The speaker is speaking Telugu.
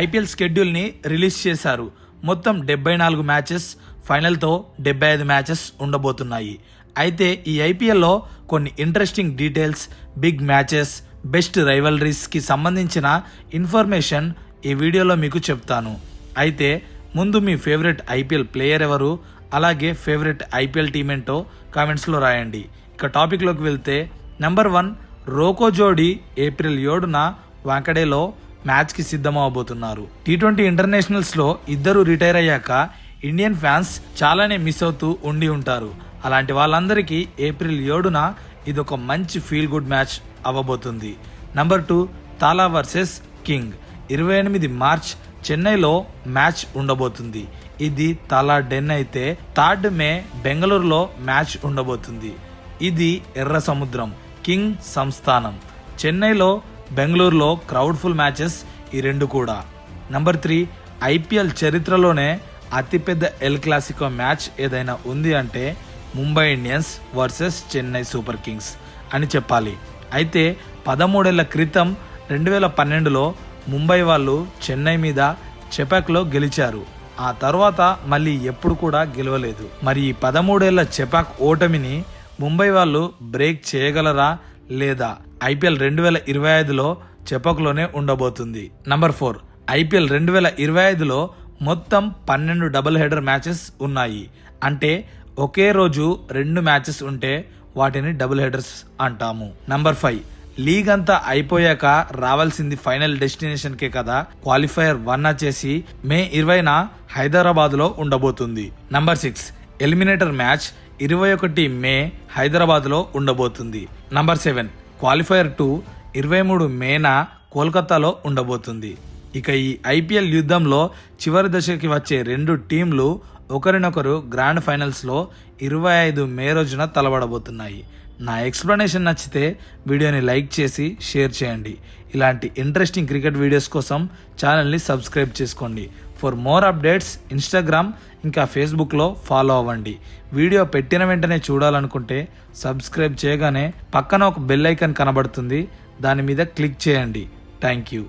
ఐపీఎల్ షెడ్యూల్ని రిలీజ్ చేశారు. మొత్తం 74 మ్యాచెస్, ఫైనల్తో 75 మ్యాచెస్ ఉండబోతున్నాయి. అయితే ఈ ఐపీఎల్లో కొన్ని interesting details, big matches, best రైవలరీస్కి సంబంధించిన ఇన్ఫర్మేషన్ ఈ వీడియోలో మీకు చెప్తాను. అయితే ముందు మీ ఫేవరెట్ ఐపీఎల్ ప్లేయర్ ఎవరు, అలాగే ఫేవరెట్ ఐపీఎల్ టీం ఏంటో కామెంట్స్లో రాయండి. ఇక టాపిక్లోకి వెళ్తే నెంబర్ 1 రోకో జోడీ ఏప్రిల్ 7న వాంకడేలో మ్యాచ్కి సిద్ధమవబోతున్నారు. T20 ఇంటర్నేషనల్స్లో ఇద్దరు రిటైర్ అయ్యాక ఇండియన్ ఫ్యాన్స్ చాలానే మిస్ అవుతూ ఉండి ఉంటారు. అలాంటి వాళ్ళందరికీ ఏప్రిల్ 7న ఇదొక మంచి ఫీల్ గుడ్ మ్యాచ్ అవ్వబోతుంది. నెంబర్ 2 తాలా వర్సెస్ కింగ్ 28 మార్చ్ చెన్నైలో మ్యాచ్ ఉండబోతుంది. ఇది తాలా డెన్ అయితే 3 మే బెంగళూరులో మ్యాచ్ ఉండబోతుంది. ఇది ఎర్ర సముద్రం, కింగ్ సంస్థానం. చెన్నైలో, బెంగళూరులో క్రౌడ్ఫుల్ మ్యాచెస్ ఈ రెండు కూడా. నెంబర్ 3 ఐపీఎల్ చరిత్రలోనే అతిపెద్ద ఎల్ క్లాసికో మ్యాచ్ ఏదైనా ఉంది అంటే Mumbai Indians versus Chennai super Kings అని చెప్పాలి. అయితే 13 ఏళ్ల క్రితం 2012లో ముంబై వాళ్ళు చెన్నై మీద చెపాక్లో గెలిచారు. ఆ తర్వాత మళ్ళీ ఎప్పుడు కూడా గెలవలేదు. మరి ఈ 13 ఏళ్ల చెపాక్ ఓటమిని ముంబై వాళ్ళు బ్రేక్ చేయగలరా లేదా? ఐపీఎల్ 2025లో చెపాక్లోనే ఉండబోతుంది. నంబర్ 4 ఐపీఎల్ 2025లో మొత్తం 12 డబుల్ హెడర్ మ్యాచెస్ ఉన్నాయి. అంటే ఒకే రోజు 2 మ్యాచెస్ ఉంటే వాటిని డబుల్ హెడర్స్ అంటాము. నంబర్ 5 లీగ్ అంతా అయిపోయాక రావాల్సింది ఫైనల్ డెస్టినేషన్కే కదా. క్వాలిఫైయర్ 1 వచ్చేసి మే 20న హైదరాబాద్లో ఉండబోతుంది. నంబర్ 6 ఎలిమినేటర్ మ్యాచ్ 21 మే హైదరాబాద్లో ఉండబోతుంది. నంబర్ 7 క్వాలిఫైయర్ 2 23 మేన కోల్కతాలో ఉండబోతుంది. ఇక ఈ ఐపీఎల్ యుద్ధంలో చివరి దశకి వచ్చే 2 టీంలు ఒకరినొకరు గ్రాండ్ ఫైనల్స్లో 25 మే రోజున తలబడబోతున్నాయి. నా ఎక్స్ప్లెనేషన్ నచ్చితే వీడియోని లైక్ చేసి షేర్ చేయండి. ఇలాంటి ఇంట్రెస్టింగ్ క్రికెట్ వీడియోస్ కోసం ఛానల్ని సబ్స్క్రైబ్ చేసుకోండి. ఫర్ మోర్ అప్డేట్స్ ఇన్స్టాగ్రామ్ ఇంకా ఫేస్బుక్లో ఫాలో అవ్వండి. వీడియో పెట్టిన వెంటనే చూడాలనుకుంటే సబ్స్క్రైబ్ చేయగానే పక్కన ఒక బెల్ ఐకాన్ కనబడుతుంది, దాని మీద క్లిక్ చేయండి. Thank you.